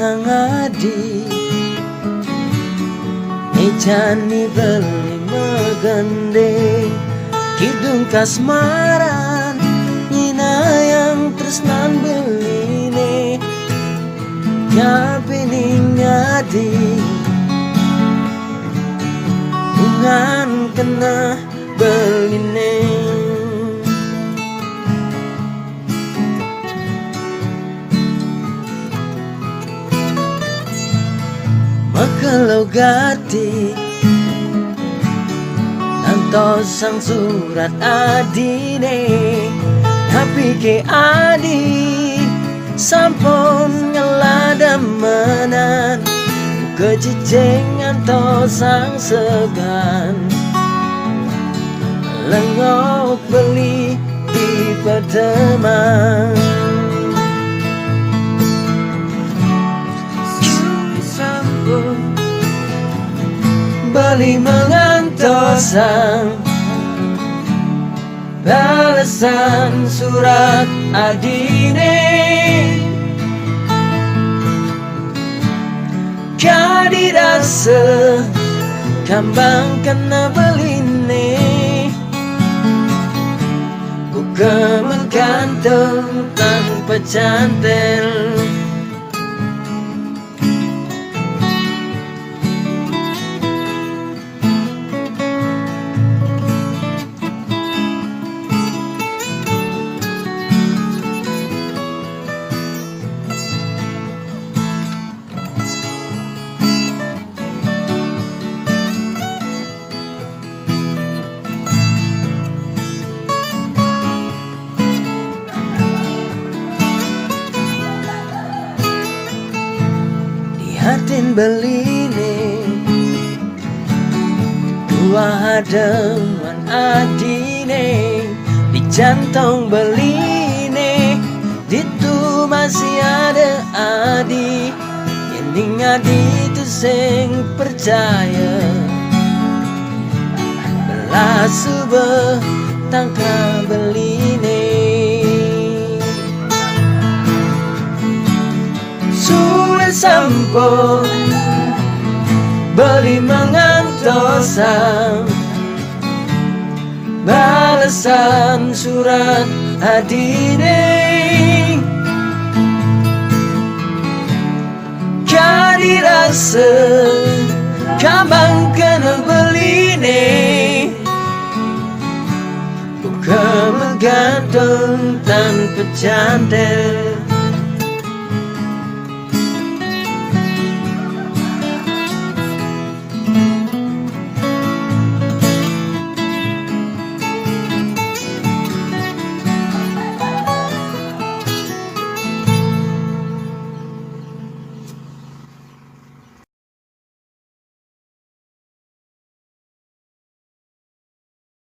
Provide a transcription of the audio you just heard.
kang adi Ejani beli megende Kidung kasmaran Nyina yang tresnan beline Nyapining adi Bungan kena beline Makalau gati Nantos sang surat adine Tapi ke adi Sampun ngeladamenan Kejijengan to sang segan Lengok beli di Pademan Beli mengantosan Balasan surat adine Kadirasa Kambang kena beline Buka menggantung tanpa cantel Hatin beline Dua hademan adine Di jantung beline Ditu masih ada adi Yening adi itu sing percaya Belas subah tangka beline Sampun beli mengantosan Balasan surat adine Kadirasa Kambang kena beline Buka menggantung tanpa cantel